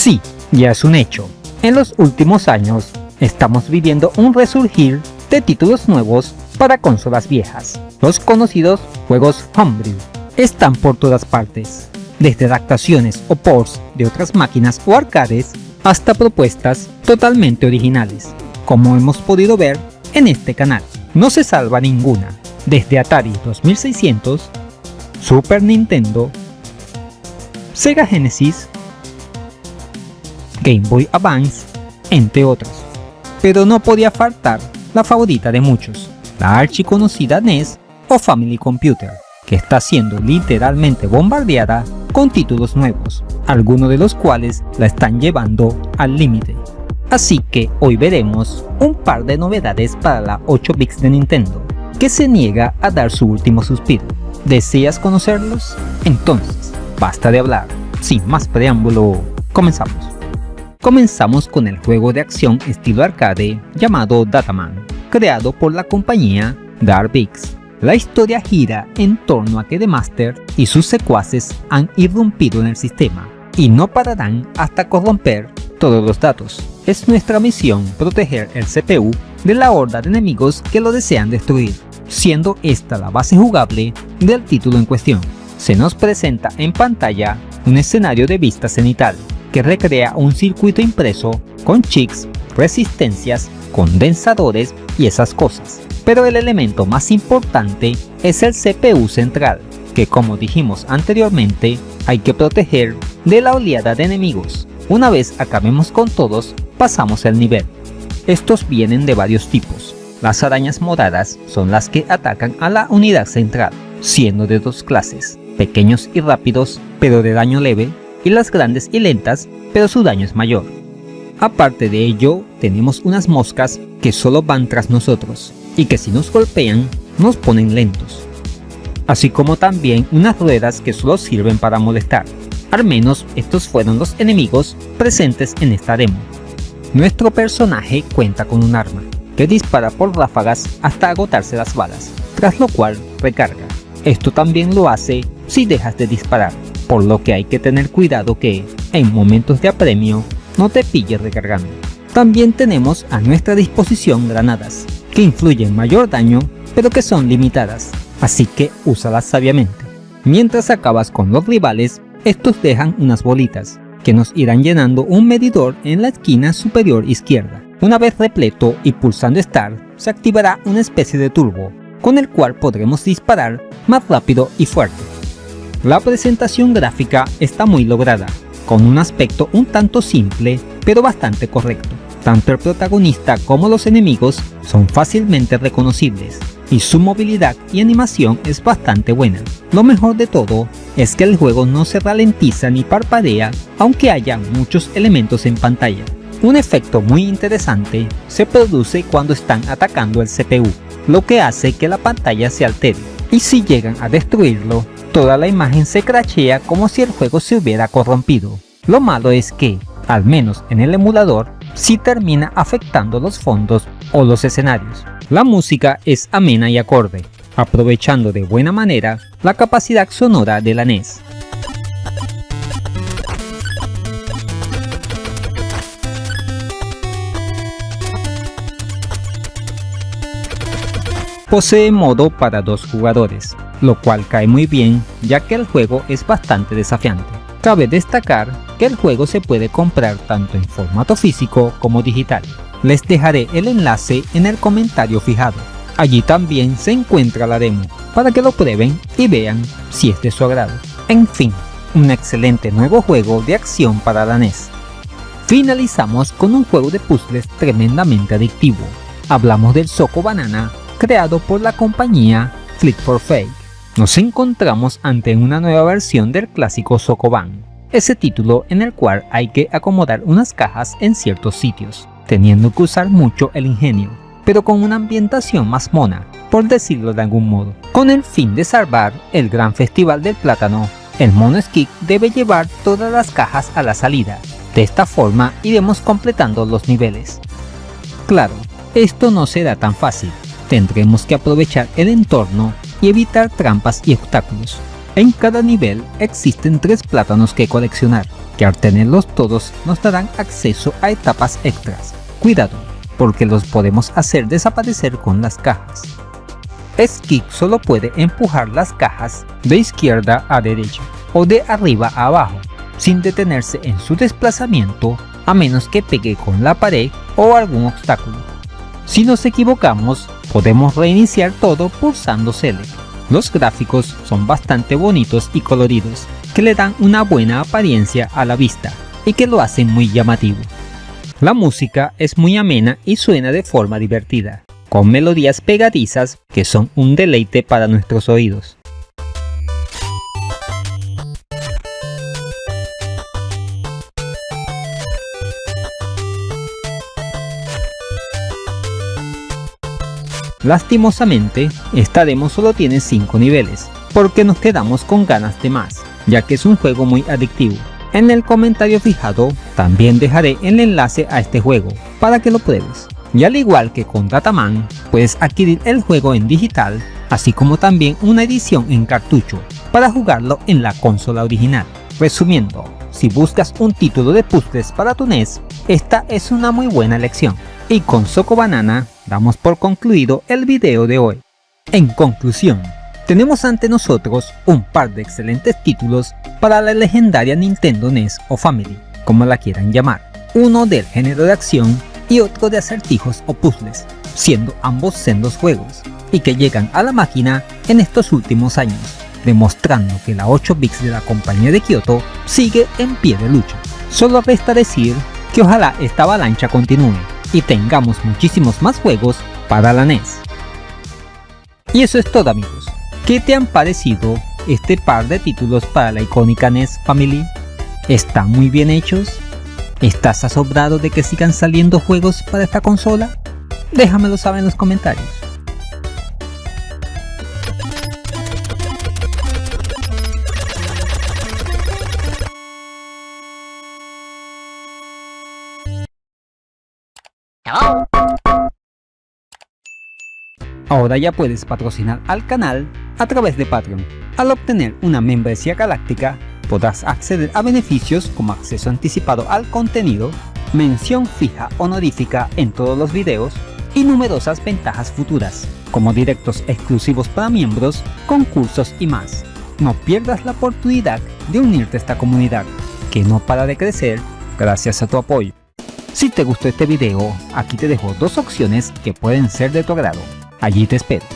Sí, ya es un hecho. En los últimos años, estamos viviendo un resurgir de títulos nuevos para consolas viejas. Los conocidos juegos homebrew están por todas partes, desde adaptaciones o ports de otras máquinas o arcades hasta propuestas totalmente originales, como hemos podido ver en este canal. No se salva ninguna, desde Atari 2600, Super Nintendo, Sega Genesis, Game Boy Advance, entre otros. Pero no podía faltar la favorita de muchos, la archiconocida NES o Family Computer, que está siendo literalmente bombardeada con títulos nuevos, algunos de los cuales la están llevando al límite. Así que hoy veremos un par de novedades para la 8 bits de Nintendo, que se niega a dar su último suspiro. ¿Deseas conocerlos? Entonces, basta de hablar. Sin más preámbulo, comenzamos. Comenzamos con el juego de acción estilo arcade llamado Dataman, creado por la compañía Darbix. La historia gira en torno a que The Master y sus secuaces han irrumpido en el sistema y no pararán hasta corromper todos los datos. Es nuestra misión proteger el CPU de la horda de enemigos que lo desean destruir, siendo esta la base jugable del título en cuestión. Se nos presenta en pantalla un escenario de vista cenital que recrea un circuito impreso con chips, resistencias, condensadores y esas cosas. Pero el elemento más importante es el CPU central, que como dijimos anteriormente, hay que proteger de la oleada de enemigos. Una vez acabemos con todos, pasamos el nivel. Estos vienen de varios tipos. Las arañas moradas son las que atacan a la unidad central, siendo de dos clases, pequeños y rápidos, pero de daño leve, y las grandes y lentas, pero su daño es mayor. Aparte de ello, tenemos unas moscas que solo van tras nosotros, y que si nos golpean, nos ponen lentos. Así como también unas ruedas que solo sirven para molestar. Al menos estos fueron los enemigos presentes en esta demo. Nuestro personaje cuenta con un arma, que dispara por ráfagas hasta agotarse las balas, tras lo cual recarga. Esto también lo hace si dejas de disparar, por lo que hay que tener cuidado que, en momentos de apremio, no te pilles recargando. También tenemos a nuestra disposición granadas, que influyen mayor daño, pero que son limitadas, así que úsalas sabiamente. Mientras acabas con los rivales, estos dejan unas bolitas, que nos irán llenando un medidor en la esquina superior izquierda. Una vez repleto y pulsando Start, se activará una especie de turbo, con el cual podremos disparar más rápido y fuerte. La presentación gráfica está muy lograda, con un aspecto un tanto simple, pero bastante correcto. Tanto el protagonista como los enemigos son fácilmente reconocibles, y su movilidad y animación es bastante buena. Lo mejor de todo es que el juego no se ralentiza ni parpadea, aunque haya muchos elementos en pantalla. Un efecto muy interesante se produce cuando están atacando el CPU, lo que hace que la pantalla se altere, y si llegan a destruirlo, toda la imagen se crashea como si el juego se hubiera corrompido. Lo malo es que, al menos en el emulador, sí termina afectando los fondos o los escenarios. La música es amena y acorde, aprovechando de buena manera la capacidad sonora de la NES. Posee modo para 2 jugadores, lo cual cae muy bien ya que el juego es bastante desafiante. Cabe destacar que el juego se puede comprar tanto en formato físico como digital. Les dejaré el enlace en el comentario fijado. Allí también se encuentra la demo, para que lo prueben y vean si es de su agrado. En fin, un excelente nuevo juego de acción para la NES. Finalizamos con un juego de puzzles tremendamente adictivo. Hablamos del Zoco Banana, creado por la compañía Flick 4 Fake. Nos encontramos ante una nueva versión del clásico Zocoban, ese título en el cual hay que acomodar unas cajas en ciertos sitios, teniendo que usar mucho el ingenio, pero con una ambientación más mona, por decirlo de algún modo. Con el fin de salvar el gran festival del plátano, el mono Skik debe llevar todas las cajas a la salida. De esta forma iremos completando los niveles. Claro, esto no será tan fácil, tendremos que aprovechar el entorno y evitar trampas y obstáculos. En cada nivel existen 3 plátanos que coleccionar, que al tenerlos todos nos darán acceso a etapas extras. Cuidado, porque los podemos hacer desaparecer con las cajas. Skip solo puede empujar las cajas de izquierda a derecha o de arriba a abajo, sin detenerse en su desplazamiento a menos que pegue con la pared o algún obstáculo. Si nos equivocamos, podemos reiniciar todo pulsando Select. Los gráficos son bastante bonitos y coloridos, que le dan una buena apariencia a la vista y que lo hacen muy llamativo. La música es muy amena y suena de forma divertida, con melodías pegadizas que son un deleite para nuestros oídos. Lastimosamente, esta demo solo tiene 5 niveles, porque nos quedamos con ganas de más, ya que es un juego muy adictivo. En el comentario fijado también dejaré el enlace a este juego, para que lo pruebes. Y al igual que con Dataman, puedes adquirir el juego en digital, así como también una edición en cartucho, para jugarlo en la consola original. Resumiendo, si buscas un título de puzzles para tu NES, esta es una muy buena elección. Y con Zoco Banana damos por concluido el video de hoy. En conclusión, tenemos ante nosotros un par de excelentes títulos para la legendaria Nintendo NES o Family, como la quieran llamar. Uno del género de acción y otro de acertijos o puzzles, siendo ambos sendos juegos, y que llegan a la máquina en estos últimos años, demostrando que la 8 bits de la compañía de Kyoto sigue en pie de lucha. Solo resta decir que ojalá esta avalancha continúe y tengamos muchísimos más juegos para la NES. Y eso es todo, amigos. ¿Qué te han parecido este par de títulos para la icónica NES Family? ¿Están muy bien hechos? ¿Estás asombrado de que sigan saliendo juegos para esta consola? Déjamelo saber en los comentarios. Ahora ya puedes patrocinar al canal a través de Patreon. Al obtener una membresía galáctica, podrás acceder a beneficios como acceso anticipado al contenido, mención fija honorífica en todos los videos y numerosas ventajas futuras, como directos exclusivos para miembros, concursos y más. No pierdas la oportunidad de unirte a esta comunidad, que no para de crecer gracias a tu apoyo. Si te gustó este video, aquí te dejo 2 opciones que pueden ser de tu agrado. Allí te espero.